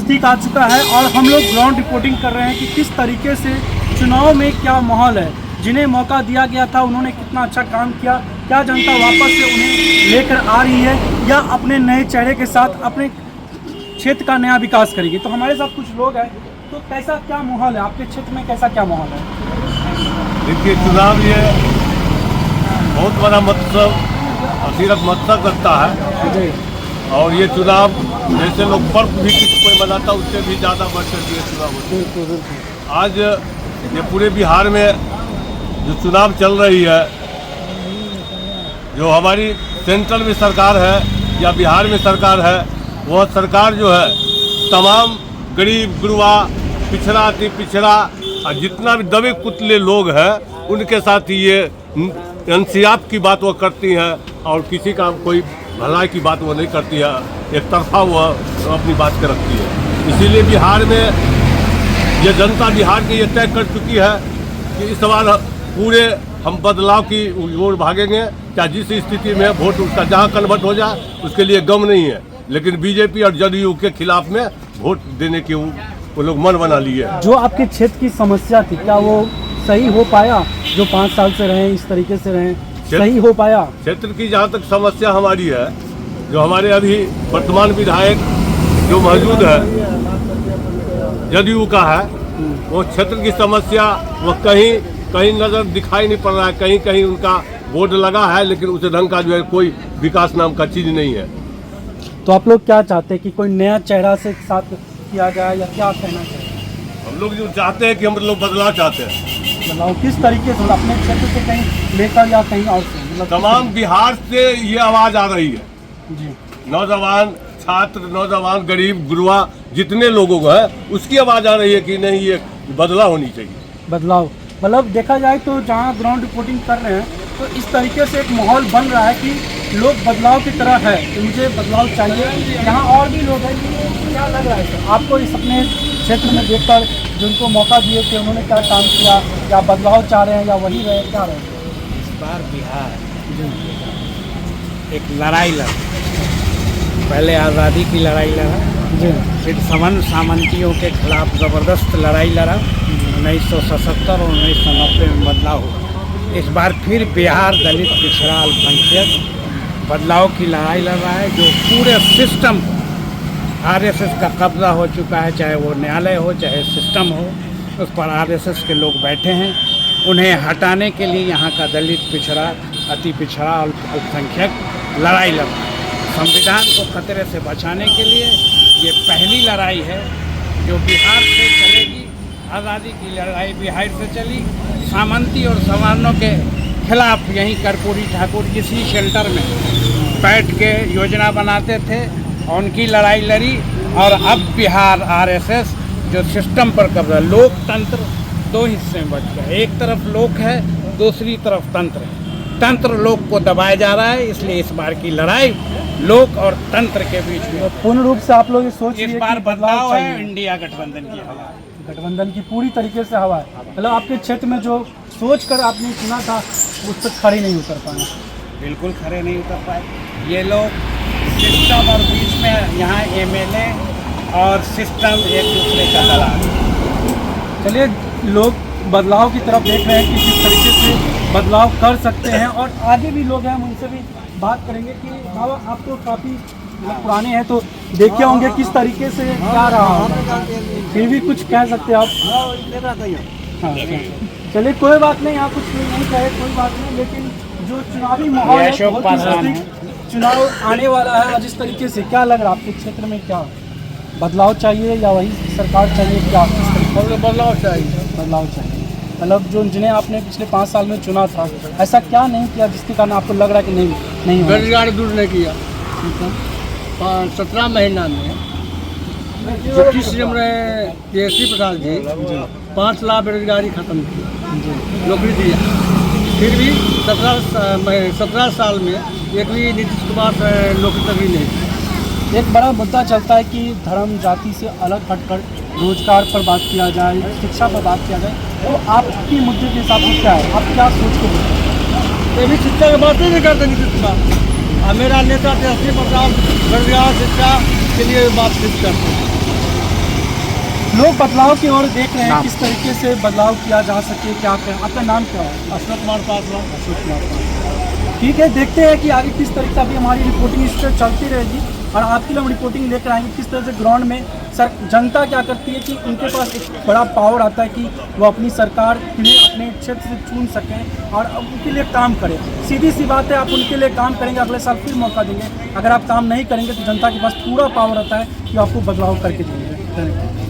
नज़दीक आ चुका है और हम लोग ग्राउंड रिपोर्टिंग कर रहे हैं कि किस तरीके से चुनाव में क्या माहौल है। जिन्हें मौका दिया गया था उन्होंने कितना अच्छा काम किया, क्या जनता वापस से उन्हें लेकर आ रही है या अपने नए चेहरे के साथ अपने क्षेत्र का नया विकास करेगी। तो हमारे साथ कुछ लोग हैं, तो कैसा क्या माहौल है आपके क्षेत्र में, कैसा क्या माहौल है? देखिए, चुनाव ये बहुत बड़ा मत्सव सिर्फ मत्सव करता है और ये चुनाव जैसे लोग पर्व भी किसी कोई मनाता उससे भी ज़्यादा बढ़ कर ये चुनाव होता है। आज ये पूरे बिहार में जो चुनाव चल रही है, जो हमारी सेंट्रल में सरकार है या बिहार में सरकार है, वह सरकार जो है तमाम गरीब गुरबा पिछड़ा अति पिछड़ा और जितना भी दबे कुतले लोग हैं उनके साथ ही ये इंसाफ की बात वो करती हैं और किसी का कोई भलाई की बात वो नहीं करती है, एक तरफा वो अपनी बात कर रखती है। इसीलिए बिहार में ये जनता बिहार की ये तय कर चुकी है कि इस बार पूरे हम बदलाव की ओर भागेंगे, चाहे जिस स्थिति में वोट उसका जहाँ कन्वर्ट हो जाए उसके लिए गम नहीं है, लेकिन बीजेपी और जदयू के खिलाफ में वोट देने के वो लोग मन बना लिए। जो आपके क्षेत्र की समस्या थी, क्या वो सही हो पाया? जो 5 साल से रहे इस तरीके से रहे, सही हो पाया? क्षेत्र की जहाँ तक समस्या हमारी है, जो हमारे अभी वर्तमान विधायक जो मौजूद है जदयू का है, वो क्षेत्र की समस्या वो कहीं नजर दिखाई नहीं पड़ रहा है। कहीं कहीं उनका बोर्ड लगा है लेकिन उस ढंग का जो है कोई विकास नाम का चीज नहीं है। तो आप लोग क्या चाहते हैं कि कोई नया चेहरा से साथ किया जाए या क्या कहना चाहिए? हम लोग जो चाहते हैं कि हम लोग बदलाव चाहते हैं। बदलाव किस तरीके से? अपने क्षेत्र से कहीं लेकर या कहीं और से? मतलब तमाम बिहार से ये आवाज आ रही है जी। नौजवान छात्र, नौजवान, गरीब गुरबा जितने लोगों को है उसकी आवाज आ रही है कि नहीं ये बदलाव होनी चाहिए। बदलाव मतलब देखा जाए तो जहाँ ग्राउंड रिपोर्टिंग कर रहे हैं तो इस तरीके से एक माहौल बन रहा है कि लोग बदलाव की तरह है कि मुझे बदलाव चाहिए। यहाँ और भी लोग हैं, क्या लग रहा है सर आपको इस अपने क्षेत्र में देखकर जिनको मौका दिए थे उन्होंने क्या काम किया, या बदलाव चाह रहे हैं या वही रहे, क्या रहे? इस बार बिहार एक लड़ाई लड़ा, पहले आज़ादी की लड़ाई लड़ा जी, फिर समन सामंतियों के खिलाफ ज़बरदस्त लड़ाई लड़ा 1977 और 1990 में बदलाव हुआ। इस बार फिर बिहार दलित पिछड़ा अल्पसंख्यक बदलाव की लड़ाई लड़ रहा है, जो पूरे सिस्टम आरएसएस का कब्जा हो चुका है, चाहे वो न्यायालय हो चाहे सिस्टम हो, उस पर आरएसएस के लोग बैठे हैं। उन्हें हटाने के लिए यहाँ का दलित पिछड़ा अति पिछड़ा अल्पसंख्यक लड़ाई लड़ रहा है। संविधान को खतरे से बचाने के लिए ये पहली लड़ाई है जो बिहार से चलेगी। आज़ादी की लड़ाई बिहार से चली, सामंती और सवर्णों के खिलाफ यहीं कर्पूरी ठाकुर इसी शेल्टर में बैठ के योजना बनाते थे और उनकी लड़ाई लड़ी। और अब बिहार आरएसएस जो सिस्टम पर कब्जा, लोकतंत्र दो हिस्से में बच गया, एक तरफ लोक है दूसरी तरफ तंत्र है। तंत्र लोक को दबाया जा रहा है, इसलिए इस बार की लड़ाई लोक और तंत्र के बीच में। पूर्ण रूप से आप लोग सोच इस बार बदलाव है, इंडिया गठबंधन की हवा, गठबंधन की पूरी तरीके से हवा है। मतलब आपके क्षेत्र में जो सोच कर आपने चुना था उस पर खड़े नहीं उतर पाए। बिल्कुल खड़े नहीं उतर पाए ये लोग। सिस्टम और बीच में यहाँ एमएलए और सिस्टम एक दूसरे का दलाल। चलिए, लोग बदलाव की तरफ देख रहे हैं कि किस तरीके से बदलाव कर सकते हैं और आगे भी लोग हैं, हम उनसे भी बात करेंगे कि बाबा आप तो काफ़ी पुराने हैं तो देखे होंगे किस तरीके से क्या रहा होगा, फिर भी कुछ कह सकते हैं आप? हाँ, चलिए कोई बात नहीं, आप कुछ नहीं कहे कोई बात नहीं, लेकिन जो चुनावी माहौल है बहुत ही नज़दीक चुनाव आने वाला है और जिस तरीके से क्या लग रहा है आपके क्षेत्र में, क्या बदलाव चाहिए या वही सरकार चाहिए? क्या बदलाव चाहिए? बदलाव चाहिए मतलब जो जिन्हें आपने पिछले 5 साल में चुना था, ऐसा क्या नहीं किया जिसके कारण आपको लग रहा है कि नहीं बेरोजगारी दूर नहीं किया। 17 महीना में डिप्टी सीएम रहे केसी प्रसाद जी 5 लाख बेरोजगारी खत्म की, नौकरी दिया। फिर भी 17 साल में एक भी नीतीश कुमार नौकरी तक भी नहीं। एक बड़ा मुद्दा चलता है कि धर्म जाति से अलग हटकर रोजगार पर बात किया जाए, शिक्षा पर बात किया जाए, तो आपकी मुद्दे के हिसाब से क्या है, आप क्या सोच के बोलते हैं? ये भी शिक्षा की बात ही नहीं करते नीतीश कुमार। मेरा नेता तेजस्वी प्रसाद बेरोजगार शिक्षा के लिए बातचीत करते हैं। लोग बदलाव की ओर देख रहे हैं, किस तरीके से बदलाव किया जा सके, क्या करें। आपका नाम क्या है? अशोक कुमार पासवान। अशोक कुमार पासवान। ठीक है, देखते हैं कि आगे किस तरीके से अभी हमारी रिपोर्टिंग इस पर चलती रहेगी और आपके लिए हम रिपोर्टिंग लेकर आएंगे किस तरह से ग्राउंड में जनता क्या करती है कि उनके पास एक बड़ा पावर आता है कि वो अपनी सरकार के लिए अपने क्षेत्र से चुन सकें और उनके लिए काम करें। सीधी सी बात है, आप उनके लिए काम करेंगे, अगले साल फिर मौका देंगे। अगर आप काम नहीं करेंगे तो जनता के पास पूरा पावर आता है कि आपको बदलाव करके देंगे।